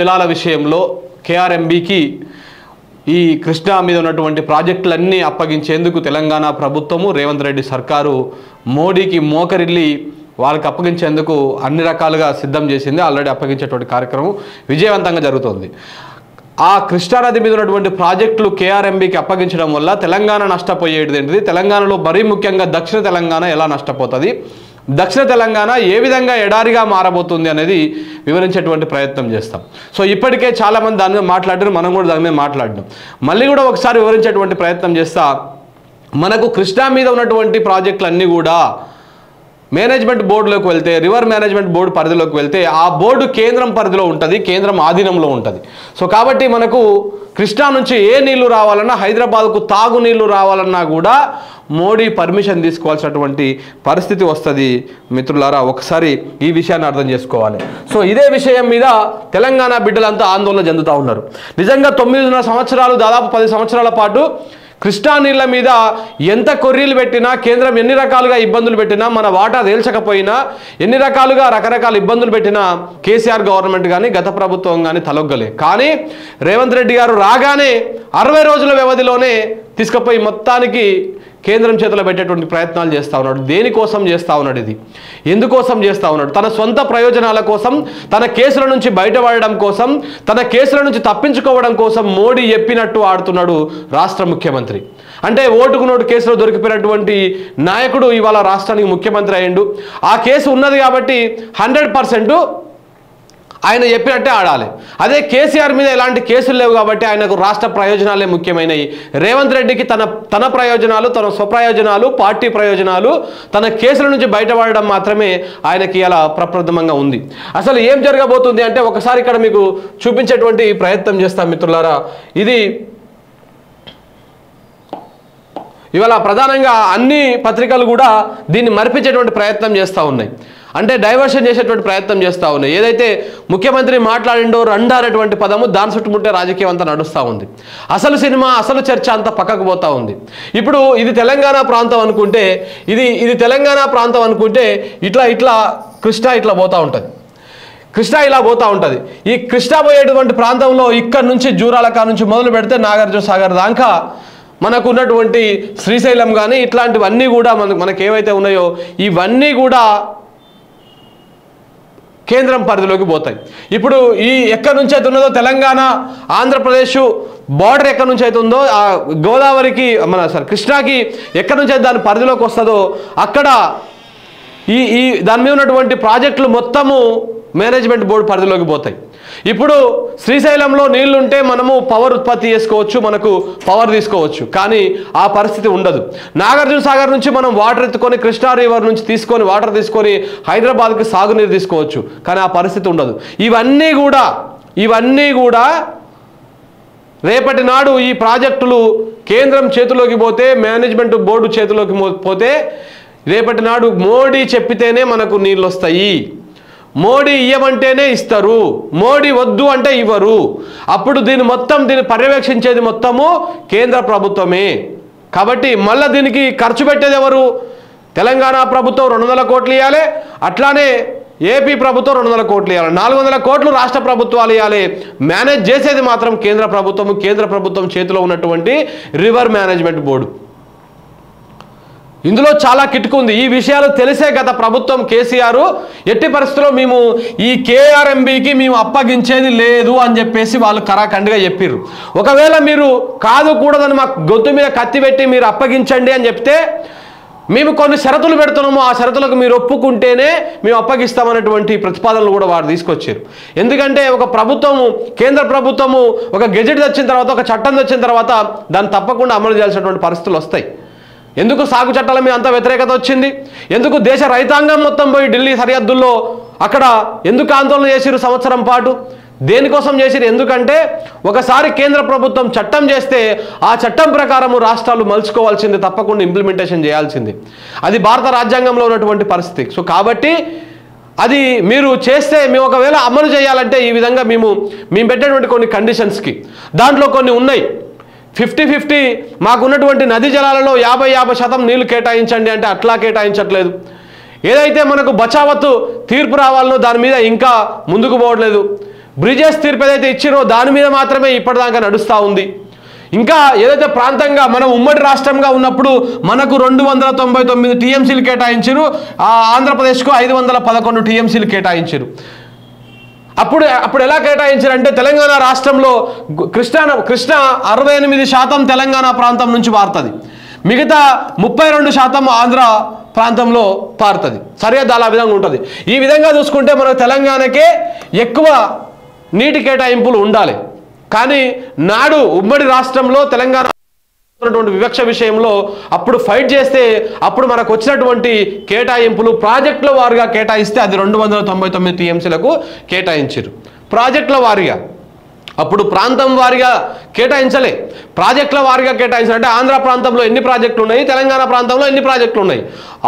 జలాల విషయంలో కేఆర్ఎంబీకి ఈ కృష్ణా మీద ఉన్నటువంటి ప్రాజెక్టులన్నీ అప్పగించేందుకు తెలంగాణ ప్రభుత్వము రేవంత్ రెడ్డి సర్కారు మోడీకి మోకరిల్లి వాళ్ళకి అప్పగించేందుకు అన్ని రకాలుగా సిద్ధం చేసింది. ఆల్రెడీ అప్పగించేటువంటి కార్యక్రమం విజయవంతంగా జరుగుతోంది. ఆ కృష్ణానది మీద ఉన్నటువంటి ప్రాజెక్టులు కేఆర్ఎంబీకి అప్పగించడం వల్ల తెలంగాణ నష్టపోయేది ఏంటిది, తెలంగాణలో మరీ ముఖ్యంగా దక్షిణ తెలంగాణ ఎలా నష్టపోతుంది, దక్షిణ తెలంగాణ ఏ విధంగా ఎడారిగా మారబోతుంది అనేది వివరించేటువంటి ప్రయత్నం చేస్తాం. సో ఇప్పటికే చాలామంది దాని మీద మాట్లాడారు, మనం కూడా దాని మీద మాట్లాడినాం. మళ్ళీ కూడా ఒకసారి వివరించేటువంటి ప్రయత్నం చేస్తా. మనకు కృష్ణా మీద ఉన్నటువంటి ప్రాజెక్టులన్నీ కూడా మేనేజ్మెంట్ బోర్డులోకి వెళ్తే, రివర్ మేనేజ్మెంట్ బోర్డు పరిధిలోకి వెళ్తే ఆ బోర్డు కేంద్రం పరిధిలో ఉంటుంది, కేంద్రం ఆధీనంలో ఉంటుంది. సో కాబట్టి మనకు కృష్ణా నుంచి ఏ నీళ్లు రావాలన్నా, హైదరాబాద్కు తాగు నీళ్లు రావాలన్నా కూడా మోడీ పర్మిషన్ తీసుకోవాల్సినటువంటి పరిస్థితి వస్తుంది. మిత్రులారా, ఒకసారి ఈ విషయాన్ని అర్థం చేసుకోవాలి. సో ఇదే విషయం మీద తెలంగాణ బిడ్డలంతా ఆందోళన చెందుతూ ఉన్నారు. నిజంగా 9.5 సంవత్సరాలు, దాదాపు 10 సంవత్సరాల పాటు కృష్ణా నీళ్ల మీద ఎంత కొర్రీలు పెట్టినా, కేంద్రం ఎన్ని రకాలుగా ఇబ్బందులు పెట్టినా, మన వాటా తేల్చకపోయినా, ఎన్ని రకాలుగా రకరకాల ఇబ్బందులు పెట్టినా కేసీఆర్ గవర్నమెంట్ కానీ గత ప్రభుత్వం కానీ తలొగ్గలే. కానీ రేవంత్ రెడ్డి గారు రాగానే 60 రోజుల వ్యవధిలోనే తీసుకుపోయి మొత్తానికి కేంద్రం చేతిలో పెట్టేటువంటి ప్రయత్నాలు చేస్తూ ఉన్నాడు. దేనికోసం చేస్తూ ఉన్నాడు, ఇది ఎందుకోసం చేస్తూ ఉన్నాడు? తన సొంత ప్రయోజనాల కోసం, తన కేసుల నుంచి బయటపడడం కోసం, తన కేసుల నుంచి తప్పించుకోవడం కోసం మోడీ చెప్పినట్టు ఆడుతున్నాడు రాష్ట్ర ముఖ్యమంత్రి. అంటే ఓటుకు నోటు కేసులో దొరికిపోయినటువంటి నాయకుడు ఇవాళ రాష్ట్రానికి ముఖ్యమంత్రి అయ్యిండు. ఆ కేసు ఉన్నది కాబట్టి 100% ఆయన చెప్పినట్టే ఆడాలి. అదే కేసీఆర్ మీద ఎలాంటి కేసులు లేవు కాబట్టి ఆయనకు రాష్ట్ర ప్రయోజనాలే ముఖ్యమైనవి. రేవంత్ రెడ్డికి తన ప్రయోజనాలు, తన స్వప్రయోజనాలు, పార్టీ ప్రయోజనాలు, తన కేసుల నుంచి బయటపడడం మాత్రమే ఆయనకి ఇలా ప్రప్రథమంగా ఉంది. అసలు ఏం జరగబోతుంది అంటే ఒకసారి ఇక్కడ మీకు చూపించేటువంటి ప్రయత్నం చేస్తాం మిత్రులారా. ఇది ఇవాళ ప్రధానంగా అన్ని పత్రికలు కూడా దీన్ని మరిపించేటువంటి ప్రయత్నం చేస్తూ ఉన్నాయి. అంటే డైవర్షన్ చేసేటువంటి ప్రయత్నం చేస్తూ ఉన్నాయి. ఏదైతే ముఖ్యమంత్రి మాట్లాడిండో రండా అనేటువంటి పదము, దాని చుట్టుముట్టే రాజకీయం అంతా నడుస్తూ ఉంది. అసలు సినిమా, అసలు చర్చ అంతా పక్కకు పోతూ ఉంది. ఇప్పుడు ఇది తెలంగాణ ప్రాంతం అనుకుంటే, ఇది తెలంగాణ ప్రాంతం అనుకుంటే ఇట్లా కృష్ణా ఇట్లా పోతూ ఉంటుంది, కృష్ణా ఇలా పోతూ ఉంటుంది. ఈ కృష్ణా పోయేటువంటి ప్రాంతంలో ఇక్కడ నుంచి జూరాలకా నుంచి మొదలు పెడితే నాగార్జున సాగర్ దాకా మనకు ఉన్నటువంటి శ్రీశైలం కానీ ఇట్లాంటివన్నీ కూడా మనకు ఏవైతే ఉన్నాయో ఇవన్నీ కూడా కేంద్రం పరిధిలోకి పోతాయి. ఇప్పుడు ఈ ఎక్కడి నుంచి అయితే ఉన్నదో తెలంగాణ ఆంధ్రప్రదేశ్ బార్డర్ ఎక్కడి నుంచి అయితే ఉందో, ఆ గోదావరికి కృష్ణాకి ఎక్కడి నుంచి అయితే దాని పరిధిలోకి వస్తుందో అక్కడ ఈ దాని మీద ఉన్నటువంటి ప్రాజెక్టులు మొత్తము మేనేజ్మెంట్ బోర్డు పరిధిలోకి పోతాయి. ఇప్పుడు శ్రీశైలంలో నీళ్లుంటే మనము పవర్ ఉత్పత్తి చేసుకోవచ్చు, మనకు పవర్ తీసుకోవచ్చు. కానీ ఆ పరిస్థితి ఉండదు. నాగార్జున సాగర్ నుంచి మనం వాటర్ ఎత్తుకొని, కృష్ణా రివర్ నుంచి తీసుకొని వాటర్ తీసుకొని హైదరాబాద్కి సాగునీరు తీసుకోవచ్చు. కానీ ఆ పరిస్థితి ఉండదు. ఇవన్నీ కూడా రేపటి నాడు ఈ ప్రాజెక్టులు కేంద్రం చేతిలోకి పోతే, మేనేజ్మెంట్ బోర్డు చేతిలోకి పోతే, రేపటి నాడు మోడీ చెప్పితేనే మనకు నీళ్ళు వస్తాయి. మోడీ ఇయ్యమంటేనే ఇస్తారు, మోడీ వద్దు అంటే ఇవ్వరు. అప్పుడు దీన్ని పర్యవేక్షించేది మొత్తము కేంద్ర ప్రభుత్వమే. కాబట్టి మళ్ళీ దీనికి ఖర్చు పెట్టేది ఎవరు? తెలంగాణ ప్రభుత్వం 200 కోట్లు ఇవ్వాలి, అట్లానే ఏపీ ప్రభుత్వం 200 కోట్లు ఇవ్వాలి, 400 కోట్లు రాష్ట్ర ప్రభుత్వాలు ఇవ్వాలి. మేనేజ్ చేసేది మాత్రం కేంద్ర ప్రభుత్వం. కేంద్ర ప్రభుత్వం చేతిలో ఉన్నటువంటి రివర్ మేనేజ్మెంట్ బోర్డు. ఇందులో చాలా కిటుకుంది. ఈ విషయాలు తెలిసే గత ప్రభుత్వం కేసీఆర్ ఎట్టి పరిస్థితుల్లో మేము ఈ కేఆర్ఎంబీకి మేము అప్పగించేది లేదు అని చెప్పేసి వాళ్ళు కరాఖండిగా చెప్పారు. ఒకవేళ మీరు కాదు కూడదని మాకు గొంతు మీద కత్తి పెట్టి మీరు అప్పగించండి అని చెప్తే మేము కొన్ని షరతులు పెడుతున్నాము, ఆ షరతులకు మీరు ఒప్పుకుంటేనే మేము అప్పగిస్తామనేటువంటి ప్రతిపాదనలు కూడా వారు తీసుకొచ్చారు. ఎందుకంటే ఒక ప్రభుత్వము, కేంద్ర ప్రభుత్వము ఒక గెజెట్ తెచ్చిన తర్వాత, ఒక చట్టం తెచ్చిన తర్వాత దాన్ని తప్పకుండా అమలు చేయాల్సినటువంటి పరిస్థితులు వస్తాయి. ఎందుకు సాగు చట్టాల మీద అంత వ్యతిరేకత వచ్చింది? ఎందుకు దేశ రైతాంగం మొత్తం పోయి ఢిల్లీ సరిహద్దుల్లో అక్కడ ఎందుకు ఆందోళన చేసిరు సంవత్సరం పాటు? దేనికోసం చేసిరు? ఎందుకంటే ఒకసారి కేంద్ర ప్రభుత్వం చట్టం చేస్తే ఆ చట్టం ప్రకారము రాష్ట్రాలు మలుచుకోవాల్సింది, తప్పకుండా ఇంప్లిమెంటేషన్ చేయాల్సింది. అది భారత రాజ్యాంగంలో ఉన్నటువంటి పరిస్థితి. సో కాబట్టి అది మీరు చేస్తే, మేము ఒకవేళ అమలు చేయాలంటే ఈ విధంగా మేము పెట్టేటువంటి కొన్ని కండిషన్స్కి దాంట్లో కొన్ని ఉన్నాయి. 50-50 మాకున్నటువంటి నదీ జలాలలో 50% నీళ్లు కేటాయించండి అంటే అట్లా కేటాయించట్లేదు. ఏదైతే మనకు బచావత్ తీర్పు రావాలనో దాని మీద ఇంకా ముందుకు పోవట్లేదు. బ్రిజెస్ తీర్పు ఏదైతే ఇచ్చిరో దాని మీద మాత్రమే ఇప్పటిదాకా నడుస్తూ ఉంది. ఇంకా ఏదైతే ప్రాంతంగా మనం ఉమ్మడి రాష్ట్రంగా ఉన్నప్పుడు మనకు 299 టీఎంసీలు కేటాయించారు, ఆంధ్రప్రదేశ్కు 511 టీఎంసీలు కేటాయించారు. అప్పుడు ఎలా కేటాయించారంటే తెలంగాణ రాష్ట్రంలో కృష్ణ 68% తెలంగాణ ప్రాంతం నుంచి పారుతుంది, మిగతా 32% ఆంధ్ర ప్రాంతంలో పారుతుంది. సరిహద్దు అలా విధంగా ఉంటుంది. ఈ విధంగా చూసుకుంటే మనకు తెలంగాణకే ఎక్కువ నీటి కేటాయింపులు ఉండాలి. కానీ నాడు ఉమ్మడి రాష్ట్రంలో తెలంగాణ వివక్ష విషయంలో అప్పుడు ఫైట్ చేస్తే అప్పుడు మనకు వచ్చినటువంటి కేటాయింపులు ప్రాజెక్టుల వారీగా కేటాయిస్తే అది 299 టీఎంసీలకు కేటాయించారు. ప్రాజెక్టుల వారీగా అప్పుడు ప్రాంతం వారీగా కేటాయించలే, ప్రాజెక్టుల వారీగా కేటాయించాలంటే ఆంధ్ర ప్రాంతంలో ఎన్ని ప్రాజెక్టులు ఉన్నాయి, తెలంగాణ ప్రాంతంలో ఎన్ని ప్రాజెక్టులు ఉన్నాయి.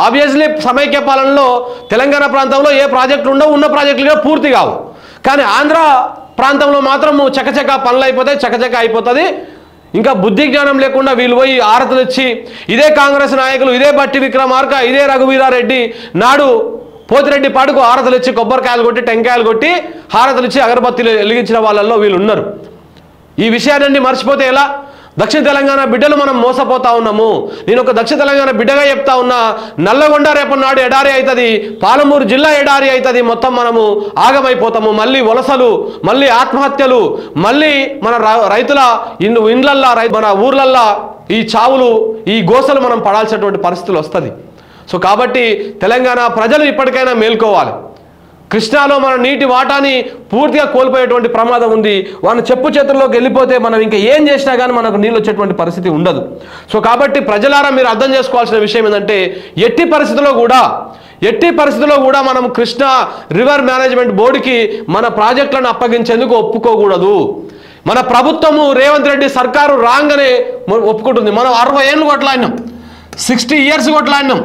ఆబ్వియస్లీ సమైక్య పాలనలో తెలంగాణ ప్రాంతంలో ఏ ప్రాజెక్టులు ఉండవు, ఉన్న ప్రాజెక్టులు పూర్తి కావు. కానీ ఆంధ్ర ప్రాంతంలో మాత్రం చకచక పనులు అయిపోతాయి, చకచక అయిపోతుంది. ఇంకా బుద్ధి జ్ఞానం లేకుండా వీళ్ళు పోయి ఆరతులు ఇచ్చి ఇదే కాంగ్రెస్ నాయకులు, ఇదే బట్టి విక్రమార్క, ఇదే రఘువీరారెడ్డి నాడు పోతిరెడ్డి పాడుకు హారతలు ఇచ్చి కొబ్బరికాయలు కొట్టి టెంకాయలు కొట్టి హారతలు ఇచ్చి అగరబత్తిలు వెలిగించిన వాళ్ళల్లో వీళ్ళు ఉన్నారు. ఈ విషయాన్ని మర్చిపోతే ఎలా? దక్షిణ తెలంగాణ బిడ్డలు మనం మోసపోతా ఉన్నాము. నేను ఒక దక్షిణ తెలంగాణ బిడ్డగా చెప్తా ఉన్నా, నల్లగొండ రేపు నాడు ఎడారి అవుతుంది, పాలమూరు జిల్లా ఎడారి అవుతుంది, మొత్తం మనము ఆగమైపోతాము. మళ్ళీ వలసలు, మళ్ళీ ఆత్మహత్యలు, మళ్ళీ మన రైతుల ఇండ్లల్లా మన ఊర్లల్లా ఈ చావులు, ఈ గోసలు మనం పడాల్సినటువంటి పరిస్థితులు వస్తుంది. సో కాబట్టి తెలంగాణ ప్రజలు ఇప్పటికైనా మేల్కోవాలి. కృష్ణాలో మన నీటి వాటాని పూర్తిగా కోల్పోయేటువంటి ప్రమాదం ఉంది. వాళ్ళ చెప్పు చేతుల్లోకి వెళ్ళిపోతే మనం ఇంకా ఏం చేసినా కానీ మనకు నీళ్ళు వచ్చేటువంటి పరిస్థితి ఉండదు. సో కాబట్టి ప్రజలారా మీరు అర్థం చేసుకోవాల్సిన విషయం ఏంటంటే ఎట్టి పరిస్థితుల్లో కూడా మనం కృష్ణా రివర్ మేనేజ్మెంట్ బోర్డుకి మన ప్రాజెక్టులను అప్పగించేందుకు ఒప్పుకోకూడదు. మన ప్రభుత్వము రేవంత్ రెడ్డి సర్కారు రాగానే ఒప్పుకుంటుంది. మనం 60 ఏళ్ళు కొట్లాడినాం, 60 years కొట్లాడినాం.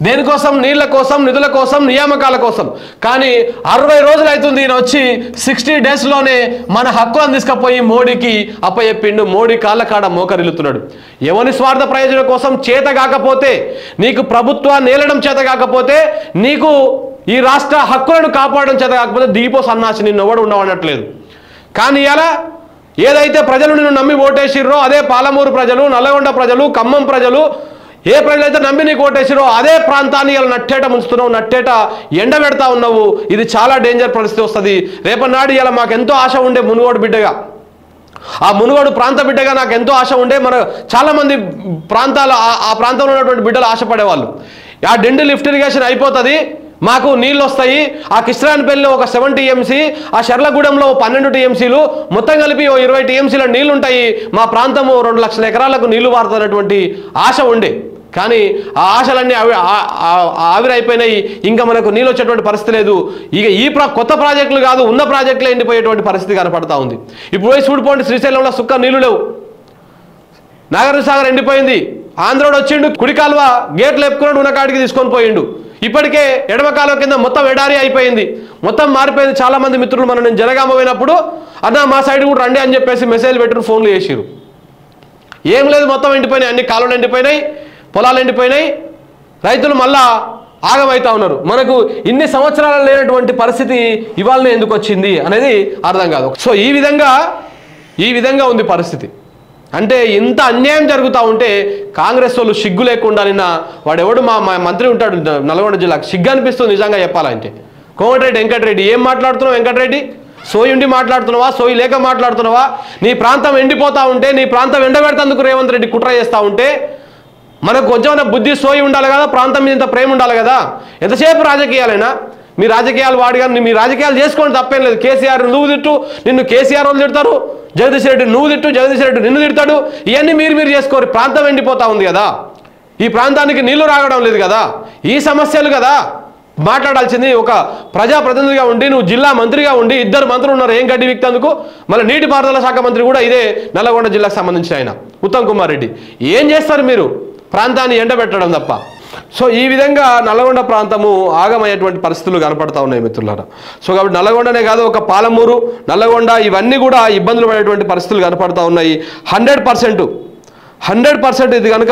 దేనికోసం? నీళ్ల కోసం, నిధుల కోసం, నియామకాల కోసం. కానీ 60 రోజులు అవుతుంది ఈయన వచ్చి 60 daysలోనే మన హక్కులను తీసుకుపోయి మోడీకి అప్పచెప్పిండు. మోడీ కాళ్ళ కాడ మోకరిల్లుతున్నాడు. ఎవరి స్వార్థ ప్రయోజనం కోసం చేత కాకపోతే, నీకు ప్రభుత్వాన్ని నేలడం చేత కాకపోతే, నీకు ఈ రాష్ట్ర హక్కులను కాపాడడం చేత కాకపోతే దిగిపో సన్నాసి, నిన్ను ఎవడు ఉండవనట్లేదు. కానీ ఇలా ఏదైతే ప్రజలు నిన్ను నమ్మి ఓటేసిర్రో అదే పాలమూరు ప్రజలు, నల్లగొండ ప్రజలు, ఖమ్మం ప్రజలు, ఏ ప్రజలైతే నమ్మి నీకు ఓటేసిరో అదే ప్రాంతాన్ని ఇలా నట్టేట ముంచుతున్నావు, నట్టేట ఎండ పెడతా ఉన్నావు. ఇది చాలా డేంజర్ పరిస్థితి వస్తుంది. రేపన్నాడు ఇలా మాకు ఎంతో ఆశ ఉండే మునుగోడు బిడ్డగా, ఆ మునుగోడు ప్రాంత బిడ్డగా నాకు ఎంతో ఆశ ఉండే, మన చాలామంది ఆ ప్రాంతంలో ఉన్నటువంటి బిడ్డలు ఆశపడేవాళ్ళు. ఆ డిండి లిఫ్ట్ ఇరిగేషన్ అయిపోతుంది, మాకు నీళ్ళు వస్తాయి, ఆ కిస్రాన్పల్లిలో ఒక 7 TMC, ఆ షర్లగూడెంలో 12 TMCలు, మొత్తం కలిపి 20 TMCల నీళ్లు ఉంటాయి, మా ప్రాంతము 2 లక్షల ఎకరాలకు నీళ్లు వారుతున్నటువంటి ఆశ ఉండే. కానీ ఆ ఆశలన్నీ ఆవిరైపోయినాయి. ఇంకా మనకు నీళ్ళు వచ్చేటువంటి పరిస్థితి లేదు. ఇక ఈ కొత్త ప్రాజెక్టులు కాదు, ఉన్న ప్రాజెక్టులు ఎండిపోయేటువంటి పరిస్థితి కనపడతా ఉంది. ఇప్పుడు పోయి చూడిపోండి, శ్రీశైలంలో సుక్క నీళ్లు లేవు, నాగార్జున సాగర్ ఎండిపోయింది. ఆంధ్రోడు వచ్చిండు, కుడి కాలువ గేట్లు ఎప్పుకున్నాడు, ఉన్నకాడికి తీసుకొని పోయిండు. ఇప్పటికే ఎడమ కాలువ కింద మొత్తం ఎడారి అయిపోయింది, మొత్తం మారిపోయింది. చాలామంది మిత్రులు మనం నేను జనగామ పోయినప్పుడు అన్న మా సైడ్ కూడా రండి అని చెప్పేసి మెసేజ్ పెట్టిన, ఫోన్లు చేసిరు. ఏం లేదు, మొత్తం ఎండిపోయినాయి, అన్ని కాలువలు ఎండిపోయినాయి, పొలాలు ఎండిపోయినాయి, రైతులు మళ్ళా ఆగమవుతా ఉన్నారు. మనకు ఇన్ని సంవత్సరాలు లేనటువంటి పరిస్థితి ఇవాళనే ఎందుకు వచ్చింది అనేది అర్థం కాదు. సో ఈ విధంగా ఉంది పరిస్థితి. అంటే ఇంత అన్యాయం జరుగుతూ ఉంటే కాంగ్రెస్ వాళ్ళు సిగ్గు లేకుండా, నిన్న వాడెవడు మా మంత్రి ఉంటాడు నల్గొండ జిల్లాకు, సిగ్గు అనిపిస్తుంది నిజంగా చెప్పాలంటే. కోమటిరెడ్డి వెంకటరెడ్డి, ఏం మాట్లాడుతున్నావు వెంకటరెడ్డి? సోయి ఉండి మాట్లాడుతున్నావా, సోయి లేక మాట్లాడుతున్నావా? నీ ప్రాంతం ఎండిపోతూ ఉంటే, నీ ప్రాంతం ఎండబెడతందుకు రేవంత్ రెడ్డి కుట్ర చేస్తూ ఉంటే మనకు కొంచెం బుద్ధి సోయి ఉండాలి కదా, ప్రాంతం మీద ఇంత ప్రేమ ఉండాలి కదా. ఎంతసేపు రాజకీయాలైనా మీ రాజకీయాలు కానీ మీ రాజకీయాలు చేసుకోండి, తప్పేం లేదు. కేసీఆర్ నువ్వు తిట్టు, నిన్ను కేసీఆర్ వాళ్ళు తిడతారు, జగదీష్ రెడ్డి నువ్వు తిట్టు, జగదీష్ రెడ్డి నిన్ను తిడతాడు. ఇవన్నీ మీరు చేసుకోరు. ప్రాంతం ఎండిపోతా ఉంది కదా, ఈ ప్రాంతానికి నీళ్లు రావడం లేదు కదా, ఈ సమస్యలు కదా మాట్లాడాల్సింది. ఒక ప్రజాప్రతినిధిగా ఉండి, నువ్వు జిల్లా మంత్రిగా ఉండి, 2 మంత్రులు ఉన్నారు ఏం గడ్డి విక్తందుకు. మళ్ళీ నీటిపారుదల శాఖ మంత్రి కూడా ఇదే నల్లగొండ జిల్లాకు సంబంధించిన ఆయన ఉత్తమ్ కుమార్ రెడ్డి. ఏం చేస్తారు మీరు? ప్రాంతాన్ని ఎండబెట్టడం తప్ప. సో ఈ విధంగా నల్లగొండ ప్రాంతము ఆగమయ్యేటువంటి పరిస్థితులు కనపడతా ఉన్నాయి మిత్రులారా. సో కాబట్టి నల్లగొండనే కాదు, ఒక పాలమూరు, నల్లగొండ ఇవన్నీ కూడా ఇబ్బందులు పడేటువంటి పరిస్థితులు కనపడతా ఉన్నాయి. 100% ఇది కనుక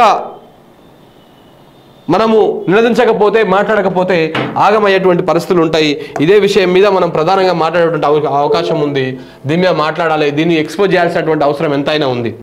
మనము నిలదించకపోతే మాట్లాడకపోతే ఆగమయ్యేటువంటి పరిస్థితులు ఉంటాయి. ఇదే విషయం మీద మనం ప్రధానంగా మాట్లాడేటువంటి అవకాశం ఉంది. దీని మీద మాట్లాడాలి, దీన్ని ఎక్స్పోజ్ చేయాల్సినటువంటి అవసరం ఎంతైనా ఉంది.